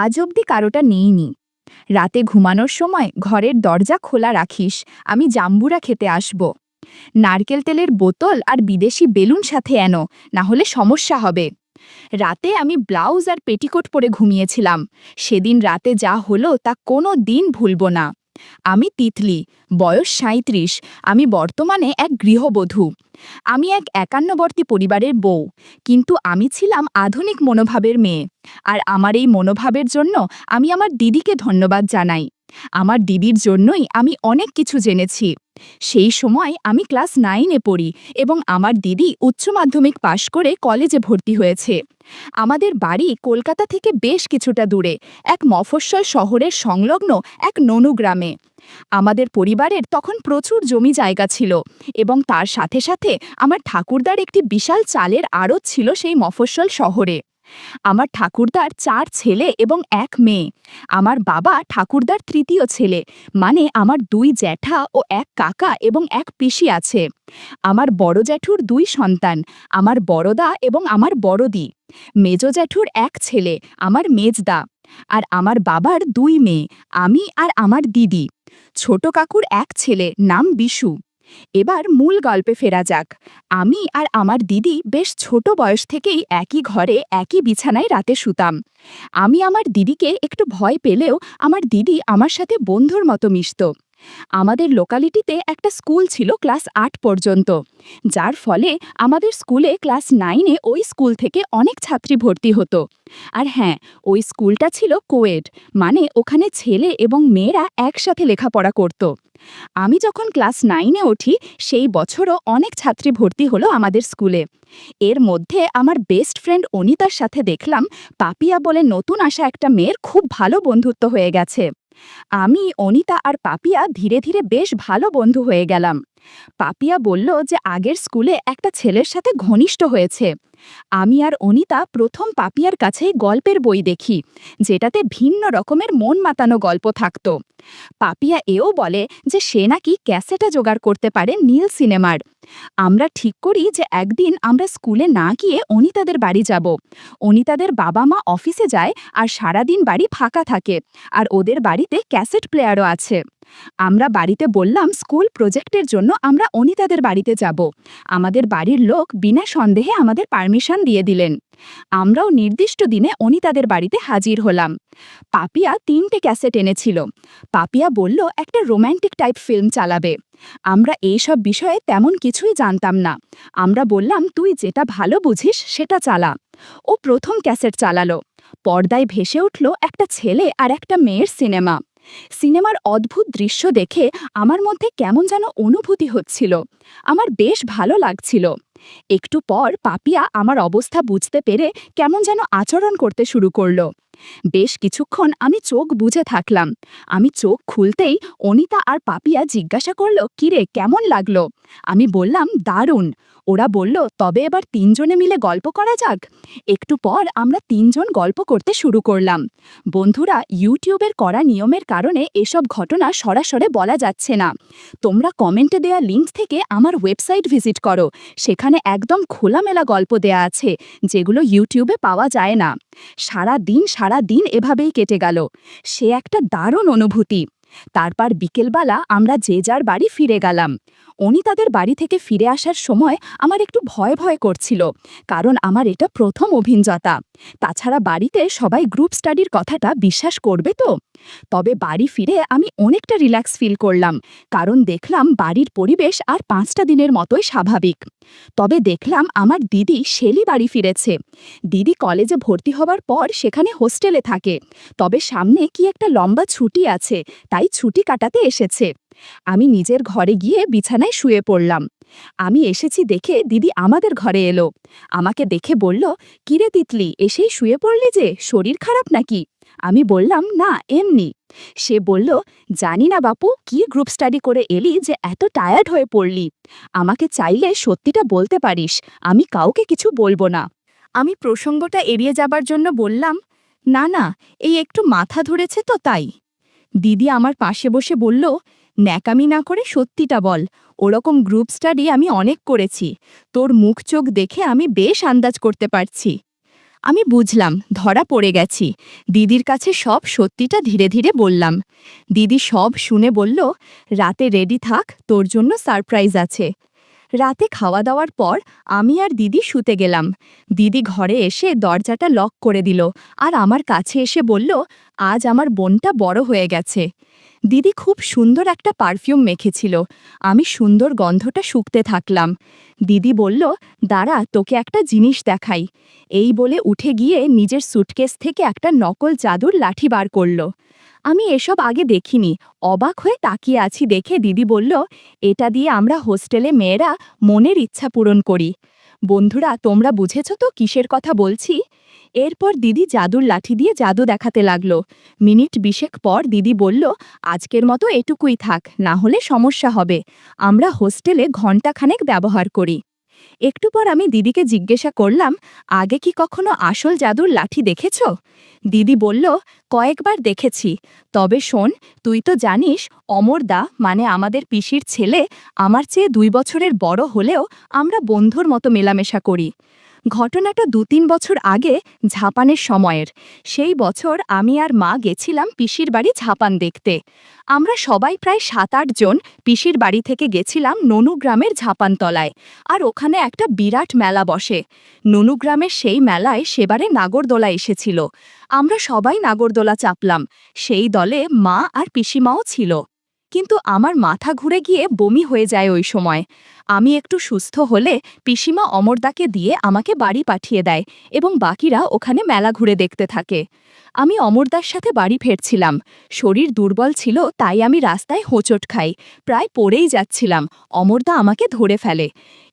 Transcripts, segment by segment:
আজ অবধি কারোটা নেইনি। রাতে ঘুমানোর সময় ঘরের দরজা খোলা রাখিস, আমি জাম্বুরা খেতে আসব। নারকেল তেলের বোতল আর বিদেশি বেলুন সাথে এনো, না হলে সমস্যা হবে। রাতে আমি ব্লাউজ আর পেটিকোট পরে ঘুমিয়েছিলাম। সেদিন রাতে যা হলো তা কোনো দিন ভুলব না। আমি তিতলি, বয়স ৩৭। আমি বর্তমানে এক গৃহবধূ। আমি এক একান্নবর্তী পরিবারের বউ, কিন্তু আমি ছিলাম আধুনিক মনোভাবের মেয়ে। আর আমার এই মনোভাবের জন্য আমি আমার দিদিকে ধন্যবাদ জানাই। আমার দিদির জন্যই আমি অনেক কিছু জেনেছি। সেই সময় আমি ক্লাস 9-এ পড়ি এবং আমার দিদি উচ্চ মাধ্যমিক পাশ করে কলেজে ভর্তি হয়েছে। আমাদের বাড়ি কলকাতা থেকে বেশ কিছুটা দূরে, এক মফস্বল শহরের সংলগ্ন এক ননু গ্রামে। আমাদের পরিবারের তখন প্রচুর জমি জায়গা ছিল এবং তার সাথে সাথে আমার ঠাকুরদার একটি বিশাল চালের আড়ত ছিল সেই মফস্বল শহরে। আমার ঠাকুরদার 4 ছেলে এবং 1 মেয়ে। আমার বাবা ঠাকুরদার তৃতীয় ছেলে, মানে আমার 2 জ্যাঠা ও 1 কাকা এবং 1 পিসি আছে। আমার বড় জ্যাঠুর 2 সন্তান, আমার বড়দা এবং আমার বড়দি। মেজ জ্যাঠুর 1 ছেলে, আমার মেজদা। আর আমার বাবার 2 মেয়ে, আমি আর আমার দিদি। ছোট কাকুর 1 ছেলে, নাম বিশু। এবার মূল গল্পে ফেরা যাক। আমি আর আমার দিদি বেশ ছোট বয়স থেকেই একই ঘরে একই বিছানায় রাতে শুতাম। আমি আমার দিদিকে একটু ভয় পেলেও আমার দিদি আমার সাথে বন্ধুর মতো মিশত। আমাদের লোকালিটিতে একটা স্কুল ছিল ক্লাস 8 পর্যন্ত, যার ফলে আমাদের স্কুলে ক্লাস 9-এ ওই স্কুল থেকে অনেক ছাত্রী ভর্তি হতো। আর হ্যাঁ, ওই স্কুলটা ছিল কোয়েড, মানে ওখানে ছেলে এবং মেয়েরা একসাথে লেখাপড়া করত। আমি যখন ক্লাস 9-এ উঠি সেই বছরও অনেক ছাত্রী ভর্তি হলো আমাদের স্কুলে। এর মধ্যে আমার বেস্ট ফ্রেন্ড অনিতার সাথে দেখলাম পাপিয়া বলে নতুন আসা একটা মেয়ের খুব ভালো বন্ধুত্ব হয়ে গেছে। আমি, অনিতা আর পাপিয়া ধীরে ধীরে বেশ ভালো বন্ধু হয়ে গেলাম। পাপিয়া বলল যে আগের স্কুলে একটা ছেলের সাথে ঘনিষ্ঠ হয়েছে। আমি আর অনিতা প্রথম পাপিয়ার কাছেই গল্পের বই দেখি, যেটাতে ভিন্ন রকমের মন মাতানো গল্প থাকত। পাপিয়া এও বলে যে সে নাকি ক্যাসেটে জোগাড় করতে পারে নীল সিনেমার। আমরা ঠিক করি যে একদিন আমরা স্কুলে না গিয়ে অনিতাদের বাড়ি যাব। অনিতাদের বাবা মা অফিসে যায় আর সারাদিন বাড়ি ফাঁকা থাকে, আর ওদের বাড়িতে ক্যাসেট প্লেয়ারও আছে। আমরা বাড়িতে বললাম স্কুল প্রজেক্টের জন্য আমরা অনিতাদের বাড়িতে যাব। আমাদের বাড়ির লোক বিনা সন্দেহে আমাদের পারমিশন দিয়ে দিলেন। আমরাও নির্দিষ্ট দিনে অনিতাদের বাড়িতে হাজির হলাম। পাপিয়া 3টে ক্যাসেট এনেছিল। পাপিয়া বলল একটা রোম্যান্টিক টাইপ ফিল্ম চালাবে। আমরা এইসব বিষয়ে তেমন কিছুই জানতাম না। আমরা বললাম তুই যেটা ভালো বুঝিস সেটা চালা। ও প্রথম ক্যাসেট চালালো। পর্দায় ভেসে উঠল একটা ছেলে আর একটা মেয়ের সিনেমা। সিনেমার অদ্ভুত দৃশ্য দেখে আমার মধ্যে কেমন যেন অনুভূতি হচ্ছিল। আমার বেশ ভালো লাগছিল। একটু পর পাপিয়া আমার অবস্থা বুঝতে পেরে কেমন যেন আচরণ করতে শুরু করলো। বেশ কিছুক্ষণ আমি চোখ বুজে থাকলাম। আমি চোখ খুলতেই অনিতা আর পাপিয়া জিজ্ঞাসা করল, কিরে কেমন লাগলো? আমি বললাম দারুণ। ওরা বলল তবে এবার 3 জনে মিলে গল্প করা যাক। একটু পর আমরা 3 জন গল্প করতে শুরু করলাম। বন্ধুরা, ইউটিউবের করা নিয়মের কারণে এসব ঘটনা সরাসরি বলা যাচ্ছে না। তোমরা কমেন্টে দেয়া লিঙ্ক থেকে আমার ওয়েবসাইট ভিজিট করো, সেখানে একদম খোলামেলা গল্প দেয়া আছে, যেগুলো ইউটিউবে পাওয়া যায় না। সারা দিন এভাবেই কেটে গেল। সে একটা দারুণ অনুভূতি। তারপর বিকেলবেলা আমরা যে যার বাড়ি ফিরে গেলাম। অনিতাদের বাড়ি থেকে ফিরে আসার সময় আমার একটু ভয় ভয় করছিল, কারণ আমার এটা প্রথম অভিজ্ঞতা। তাছাড়া বাড়িতে সবাই গ্রুপ স্টাডির কথাটা বিশ্বাস করবে তো? তবে বাড়ি ফিরে আমি অনেকটা রিল্যাক্স ফিল করলাম, কারণ দেখলাম বাড়ির পরিবেশ আর 5টা দিনের মতোই স্বাভাবিক। তবে দেখলাম আমার দিদি শেলি বাড়ি ফিরেছে। দিদি কলেজে ভর্তি হবার পর সেখানে হোস্টেলে থাকে, তবে সামনে কি একটা লম্বা ছুটি আছে, তাই ছুটি কাটাতে এসেছে। আমি নিজের ঘরে গিয়ে বিছানায় শুয়ে পড়লাম। আমি এসেছি দেখে দিদি আমাদের ঘরে এলো। আমাকে দেখে বলল, কিরে তিতলি, এসেই শুয়ে পড়লি যে, শরীর খারাপ নাকি? আমি বললাম না, এমনি। সে বলল, জানি না বাপু, কি গ্রুপ স্টাডি করে এলি যে এত টায়ার্ড হয়ে পড়লি। আমাকে চাইলে সত্যিটা বলতে পারিস, আমি কাউকে কিছু বলবো না। আমি প্রসঙ্গটা এড়িয়ে যাবার জন্য বললাম, না না, এই একটু মাথা ধরেছে তো তাই। দিদি আমার পাশে বসে বলল, ন্যাকামি না করে সত্যিটা বল, ওরকম গ্রুপ স্টাডি আমি অনেক করেছি, তোর মুখ চোখ দেখে আমি বেশ আন্দাজ করতে পারছি। আমি বুঝলাম ধরা পড়ে গেছি। দিদির কাছে সব সত্যিটা ধীরে ধীরে বললাম। দিদি সব শুনে বলল, রাতে রেডি থাক, তোর জন্য সারপ্রাইজ আছে। রাতে খাওয়া দাওয়ার পর আমি আর দিদি শুতে গেলাম। দিদি ঘরে এসে দরজাটা লক করে দিল আর আমার কাছে এসে বলল, আজ আমার বোনটা বড় হয়ে গেছে। দিদি খুব সুন্দর একটা পারফিউম মেখেছিল। আমি সুন্দর গন্ধটা শুঁকতে থাকলাম। দিদি বলল, দাঁড়া, তোকে একটা জিনিস দেখাই। এই বলে উঠে গিয়ে নিজের সুটকেস থেকে একটা নকল জাদুর লাঠি বার করল। আমি এসব আগে দেখিনি। অবাক হয়ে তাকিয়ে আছি দেখে দিদি বলল, এটা দিয়ে আমরা হোস্টেলে মেয়েরা মনের ইচ্ছা পূরণ করি। বন্ধুরা, তোমরা বুঝেছ তো কিসের কথা বলছি? এরপর দিদি জাদুর লাঠি দিয়ে জাদু দেখাতে লাগলো। মিনিট 20 পর দিদি বলল, আজকের মতো এটুকুই থাক, না হলে সমস্যা হবে। আমরা হোস্টেলে ঘণ্টাখানেক ব্যবহার করি। একটু পর আমি দিদিকে জিজ্ঞাসা করলাম, আগে কি কখনো আসল জাদুর লাঠি দেখেছ? দিদি বলল, কয়েকবার দেখেছি। তবে শোন, তুই তো জানিস অমরদা মানে আমাদের পিসির ছেলে আমার চেয়ে 2 বছরের বড় হলেও আমরা বন্ধুর মতো মেলামেশা করি। ঘটনাটা 2-3 বছর আগে ঝাপানের সময়ের। সেই বছর আমি আর মা গেছিলাম পিসির বাড়ি ঝাপান দেখতে। আমরা সবাই প্রায় 7-8 জন পিসির বাড়ি থেকে গেছিলাম ননুগ্রামের ঝাপানতলায়। আর ওখানে একটা বিরাট মেলা বসে। ননুগ্রামের সেই মেলায় সেবারে নাগরদোলা এসেছিল। আমরা সবাই নাগরদোলা চাপলাম। সেই দলে মা আর পিসিমাও ছিল। কিন্তু আমার মাথা ঘুরে গিয়ে বমি হয়ে যায় ওই সময়। আমি একটু সুস্থ হলে পিসিমা অমরদাকে দিয়ে আমাকে বাড়ি পাঠিয়ে দেয় এবং বাকিরা ওখানে মেলা ঘুরে দেখতে থাকে। আমি অমরদার সাথে বাড়ি ফিরছিলাম। শরীর দুর্বল ছিল, তাই আমি রাস্তায় হোঁচট খাই। প্রায় পড়েই যাচ্ছিলাম। অমরদা আমাকে ধরে ফেলে।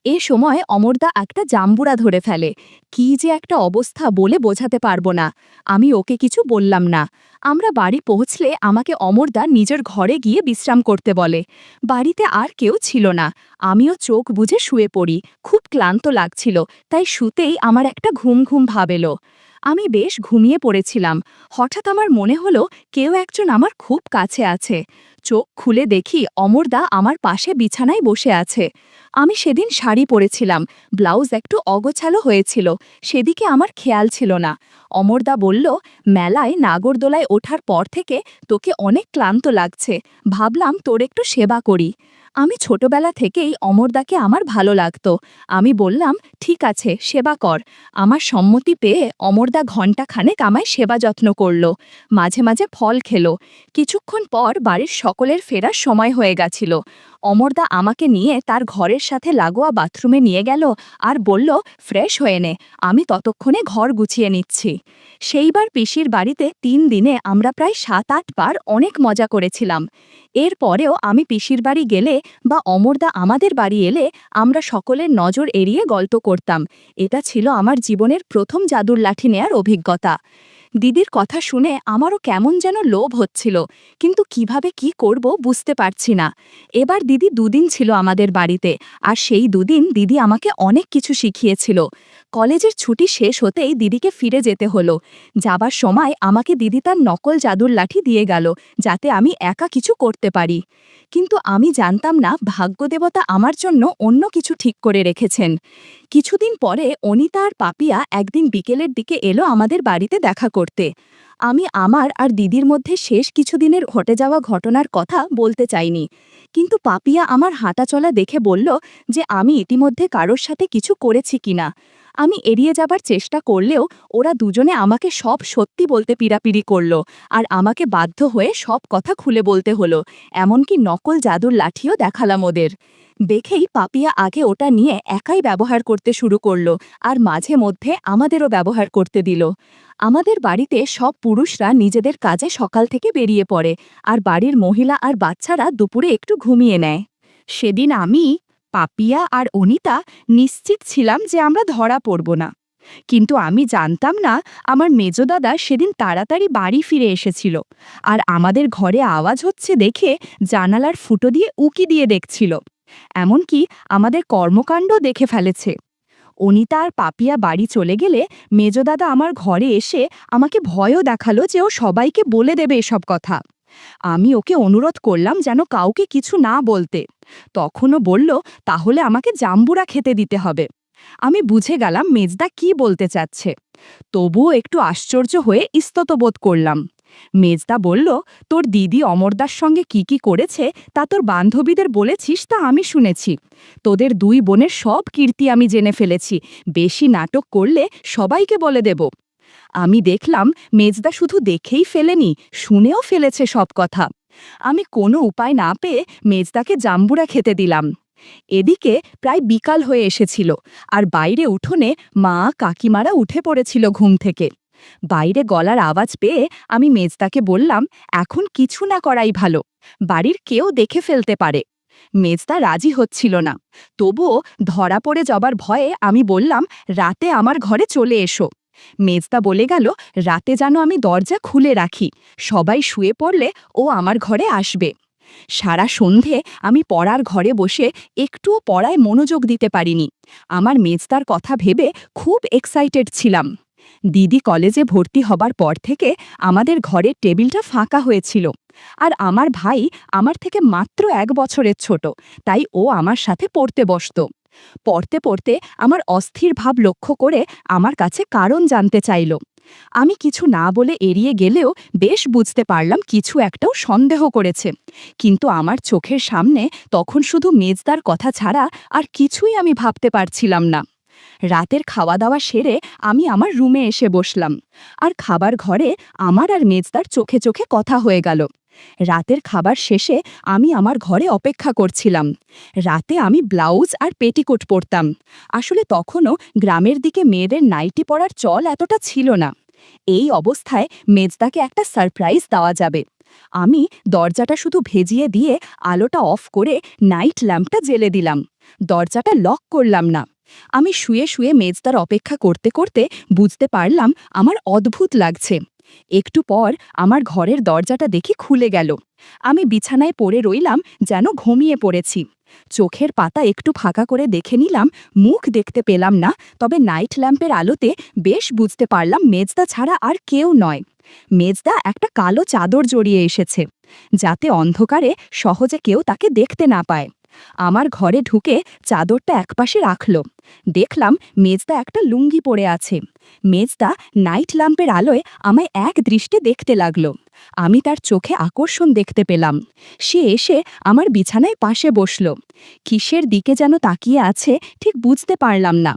এ সময় অমরদা একটা জাম্বুরা ধরে ফেলে। কি যে একটা অবস্থা বলে বোঝাতে পারবো না। আমি ওকে কিছু বললাম না। আমরা বাড়ি পৌঁছলে আমাকে অমরদা নিজের ঘরে গিয়ে বিশ্রাম করতে বলে। বাড়িতে আর কেউ ছিল না। আমিও চোখ বুজে শুয়ে পড়ি। খুব ক্লান্ত লাগছিল, তাই শুতেই আমার একটা ঘুম ঘুম ভাব এলো। আমি বেশ ঘুমিয়ে পড়েছিলাম। হঠাৎ আমার মনে হলো কেউ একজন আমার খুব কাছে আছে। চোখ খুলে দেখি অমরদা আমার পাশে বিছানায় বসে আছে। আমি সেদিন শাড়ি পরেছিলাম, ব্লাউজ একটু অগোছালো হয়েছিল, সেদিকে আমার খেয়াল ছিল না। অমরদা বলল, মেলায় নাগরদোলায় ওঠার পর থেকে তোকে অনেক ক্লান্ত লাগছে, ভাবলাম তোর একটু সেবা করি। আমি ছোটবেলা থেকেই অমরদাকে আমার ভালো লাগতো। আমি বললাম, ঠিক আছে, সেবা কর। আমার সম্মতি পেয়ে অমরদা ঘণ্টাখানেক আমায় সেবা যত্ন করল। মাঝে মাঝে ফল খেলো। কিছুক্ষণ পর বাড়ির সকলের ফেরার সময় হয়ে গেছিল। অমরদা আমাকে নিয়ে তার ঘরের সাথে লাগোয়া বাথরুমে নিয়ে গেল আর বলল, ফ্রেশ হয়ে নে, আমি ততক্ষণে ঘর গুছিয়ে নিচ্ছি। সেইবার পিসির বাড়িতে 3 দিনে আমরা প্রায় 7-8 বার অনেক মজা করেছিলাম। এর পরেও আমি পিসির বাড়ি গেলে বা অমরদা আমাদের বাড়ি এলে আমরা সকলের নজর এড়িয়ে গল্প করতাম। এটা ছিল আমার জীবনের প্রথম জাদুর লাঠি নেয়ার অভিজ্ঞতা। দিদির কথা শুনে আমারও কেমন যেন লোভ হচ্ছিল, কিন্তু কিভাবে কি করব বুঝতে পারছি না। এবার দিদি 2 দিন ছিল আমাদের বাড়িতে, আর সেই 2 দিন দিদি আমাকে অনেক কিছু শিখিয়েছিল। কলেজের ছুটি শেষ হতেই দিদিকে ফিরে যেতে হলো। যাবার সময় আমাকে দিদি তার নকল জাদুর লাঠি দিয়ে গেল, যাতে আমি একা কিছু করতে পারি। কিন্তু আমি জানতাম না ভাগ্যদেবতা আমার জন্য অন্য কিছু ঠিক করে রেখেছেন। কিছুদিন পরে অনিতা আর পাপিয়া একদিন বিকেলের দিকে এলো আমাদের বাড়িতে দেখা করতে। আমি আমার আর দিদির মধ্যে শেষ কিছুদিনের ঘটে যাওয়া ঘটনার কথা বলতে চাইনি, কিন্তু পাপিয়া আমার হাঁটাচলা দেখে বলল যে আমি ইতিমধ্যে কারোর সাথে কিছু করেছি কিনা। আমি এড়িয়ে যাবার চেষ্টা করলেও ওরা দুজনে আমাকে সব সত্যি বলতে পিড়াপিড়ি করল, আর আমাকে বাধ্য হয়ে সব কথা খুলে বলতে হলো। এমনকি নকল জাদুর লাঠিও দেখালাম ওদের। দেখেই পাপিয়া আগে ওটা নিয়ে একাই ব্যবহার করতে শুরু করল, আর মাঝে মধ্যে আমাদেরও ব্যবহার করতে দিল। আমাদের বাড়িতে সব পুরুষরা নিজেদের কাজে সকাল থেকে বেরিয়ে পড়ে, আর বাড়ির মহিলা আর বাচ্চারা দুপুরে একটু ঘুমিয়ে নেয়। সেদিন আমি, পাপিয়া আর অনিতা নিশ্চিত ছিলাম যে আমরা ধরা পড়ব না। কিন্তু আমি জানতাম না আমার মেজদাদা সেদিন তাড়াতাড়ি বাড়ি ফিরে এসেছিল, আর আমাদের ঘরে আওয়াজ হচ্ছে দেখে জানালার ফুটো দিয়ে উকি দিয়ে দেখছিল। এমনকি আমাদের কর্মকাণ্ড দেখে ফেলেছে। অনিতা আর পাপিয়া বাড়ি চলে গেলে মেজদাদা আমার ঘরে এসে আমাকে ভয়ও দেখালো যে ও সবাইকে বলে দেবে এসব কথা। আমি ওকে অনুরোধ করলাম যেন কাউকে কিছু না বলতে। তখনও বলল, তাহলে আমাকে জাম্বুরা খেতে দিতে হবে। আমি বুঝে গেলাম মেজদা কি বলতে চাচ্ছে। তবুও একটু আশ্চর্য হয়ে ইস্তত বোধ করলাম। মেজদা বলল, তোর দিদি অমরদার সঙ্গে কি কি করেছে তা তোর বান্ধবীদের বলেছিস তা আমি শুনেছি। তোদের দুই বোনের সব কীর্তি আমি জেনে ফেলেছি, বেশি নাটক করলে সবাইকে বলে দেব। আমি দেখলাম মেজদা শুধু দেখেই ফেলেনি, শুনেও ফেলেছে সব কথা। আমি কোনো উপায় না পেয়ে মেজদাকে জাম্বুরা খেতে দিলাম। এদিকে প্রায় বিকাল হয়ে এসেছিল, আর বাইরে উঠোনে মা কাকিমারা উঠে পড়েছিল ঘুম থেকে। বাইরে গলার আওয়াজ পেয়ে আমি মেজদাকে বললাম, এখন কিছু না করাই ভালো, বাড়ির কেউ দেখে ফেলতে পারে। মেজদা রাজি হচ্ছিল না, তবুও ধরা পড়ে যাবার ভয়ে আমি বললাম, রাতে আমার ঘরে চলে এসো। মেজদা বলে গেল, রাতে যেন আমি দরজা খুলে রাখি, সবাই শুয়ে পড়লে ও আমার ঘরে আসবে। সারা সন্ধে আমি পড়ার ঘরে বসে একটুও পড়ায় মনোযোগ দিতে পারিনি। আমার মেজদার কথা ভেবে খুব এক্সাইটেড ছিলাম। দিদি কলেজে ভর্তি হবার পর থেকে আমাদের ঘরের টেবিলটা ফাঁকা হয়েছিল, আর আমার ভাই আমার থেকে মাত্র 1 বছরের ছোট, তাই ও আমার সাথে পড়তে বসত। পড়তে পড়তে আমার অস্থির ভাব লক্ষ্য করে আমার কাছে কারণ জানতে চাইল। আমি কিছু না বলে এড়িয়ে গেলেও বেশ বুঝতে পারলাম কিছু একটাও সন্দেহ করেছে, কিন্তু আমার চোখের সামনে তখন শুধু মেজদার কথা ছাড়া আর কিছুই আমি ভাবতে পারছিলাম না। রাতের খাওয়া দাওয়া সেরে আমি আমার রুমে এসে বসলাম, আর খাবার ঘরে আমার আর মেজদার চোখে চোখে কথা হয়ে গেল। রাতের খাবার শেষে আমি আমার ঘরে অপেক্ষা করছিলাম। রাতে আমি ব্লাউজ আর পেটিকোট পরতাম, আসলে তখনও গ্রামের দিকে মেয়েদের নাইটি পরার চল এতটা ছিল না। এই অবস্থায় মেজদাকে একটা সারপ্রাইজ দেওয়া যাবে। আমি দরজাটা শুধু ভেজিয়ে দিয়ে আলোটা অফ করে নাইট ল্যাম্পটা জ্বেলে দিলাম। দরজাটা লক করলাম না। আমি শুয়ে শুয়ে মেজদার অপেক্ষা করতে করতে বুঝতে পারলাম আমার অদ্ভুত লাগছে। একটু পর আমার ঘরের দরজাটা দেখি খুলে গেল। আমি বিছানায় পড়ে রইলাম, যেন ঘুমিয়ে পড়েছি। চোখের পাতা একটু ফাঁকা করে দেখে নিলাম, মুখ দেখতে পেলাম না, তবে নাইট ল্যাম্পের আলোতে বেশ বুঝতে পারলাম মেজদা ছাড়া আর কেউ নয়। মেজদা একটা কালো চাদর জড়িয়ে এসেছে, যাতে অন্ধকারে সহজে কেউ তাকে দেখতে না পায়। আমার ঘরে ঢুকে চাদরটা একপাশে রাখল। দেখলাম মেজদা একটা লুঙ্গি পরে আছে। মেজদা নাইট ল্যাম্পের আলোয় আমায় এক দৃষ্টে দেখতে লাগলো। আমি তার চোখে আকর্ষণ দেখতে পেলাম। সে এসে আমার বিছানায় পাশে বসল। কিসের দিকে যেন তাকিয়ে আছে ঠিক বুঝতে পারলাম না।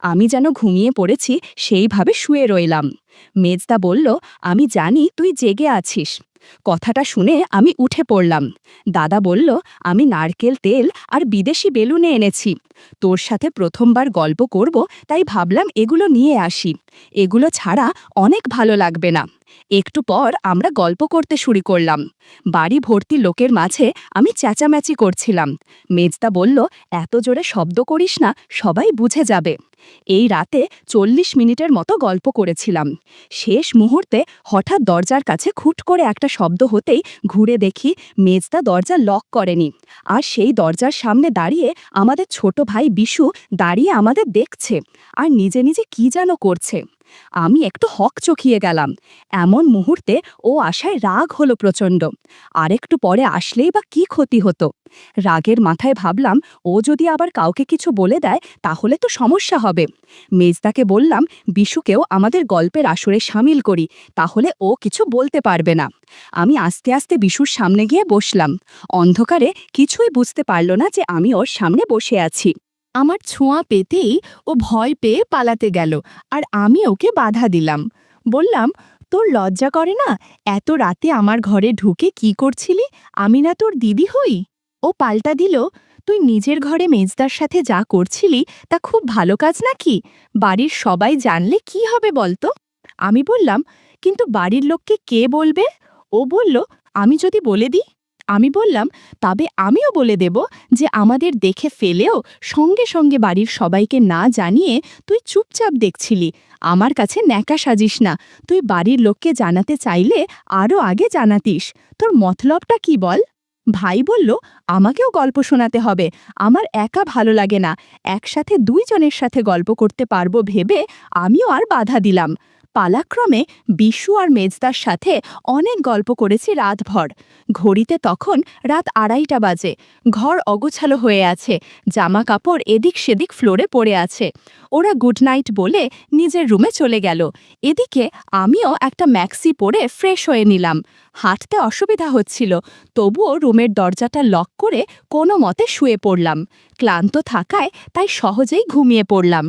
আমি যেন ঘুমিয়ে পড়েছি সেইভাবে শুয়ে রইলাম। মেজদা বলল, আমি জানি তুই জেগে আছিস। কথাটা শুনে আমি উঠে পড়লাম। দাদা বলল, আমি নারকেল তেল আর বিদেশি বেলুনে এনেছি। তোর সাথে প্রথমবার গল্প করব, তাই ভাবলাম এগুলো নিয়ে আসি। এগুলো ছাড়া অনেক ভালো লাগবে না। একটু পর আমরা গল্প করতে শুরু করলাম। বাড়ি ভর্তি লোকের মাঝে আমি চেঁচামেচি করছিলাম। মেজদা বলল, এত জোরে শব্দ করিস না, সবাই বুঝে যাবে। এই রাতে 40 মিনিটের মতো গল্প করেছিলাম। শেষ মুহূর্তে হঠাৎ দরজার কাছে খুট করে একটা শব্দ হতেই ঘুরে দেখি মেজদা দরজা লক করেনি, আর সেই দরজার সামনে দাঁড়িয়ে আমাদের ছোট ভাই বিশু দাঁড়িয়ে আমাদের দেখছে আর নিজে নিজে কি যেন করছে। আমি একটু হকচকিয়ে গেলাম। এমন মুহূর্তে ও আশায় রাগ হলো প্রচণ্ড। আরেকটু পরে আসলেই বা কি ক্ষতি হতো। রাগের মাথায় ভাবলাম, ও যদি আবার কাউকে কিছু বলে দেয় তাহলে তো সমস্যা হবে। মেজদাকে বললাম, বিশুকেও আমাদের গল্পের আসরে সামিল করি, তাহলে ও কিছু বলতে পারবে না। আমি আস্তে আস্তে বিশুর সামনে গিয়ে বসলাম। অন্ধকারে কিছুই বুঝতে পারল না যে আমি ওর সামনে বসে আছি। আমার ছোঁয়া পেতেই ও ভয় পেয়ে পালাতে গেল, আর আমি ওকে বাধা দিলাম। বললাম, তোর লজ্জা করে না? এত রাতে আমার ঘরে ঢুকে কি করছিলি? আমি না তোর দিদি হই? ও পাল্টা দিল, তুই নিজের ঘরে মেজদার সাথে যা করছিলি তা খুব ভালো কাজ নাকি? বাড়ির সবাই জানলে কি হবে বলতো? আমি বললাম, কিন্তু বাড়ির লোককে কে বলবে? ও বলল, আমি যদি বলে দিই? আমি বললাম, তবে আমিও বলে দেব যে আমাদের দেখে ফেলেও সঙ্গে সঙ্গে বাড়ির সবাইকে না জানিয়ে তুই চুপচাপ দেখছিলি। আমার কাছে ন্যাকা সাজিস না। তুই বাড়ির লোককে জানাতে চাইলে আরও আগে জানাতিস। তোর মতলবটা কি বল? ভাই বলল, আমাকেও গল্প শোনাতে হবে। আমার একা ভালো লাগে না। একসাথে 2 জনের সাথে গল্প করতে পারবো ভেবে আমিও আর বাধা দিলাম। পালাক্রমে বিশু আর মেজদার সাথে অনেক গল্প করেছি রাতভর। ঘড়িতে তখন রাত 2:30 বাজে। ঘর অগোছালো হয়ে আছে, জামা কাপড় এদিক সেদিক ফ্লোরে পড়ে আছে। ওরা গুড নাইট বলে নিজের রুমে চলে গেল। এদিকে আমিও একটা ম্যাক্সি পরে ফ্রেশ হয়ে নিলাম। হাঁটতে অসুবিধা হচ্ছিল, তবুও রুমের দরজাটা লক করে কোনো মতে শুয়ে পড়লাম। ক্লান্ত থাকায় তাই সহজেই ঘুমিয়ে পড়লাম।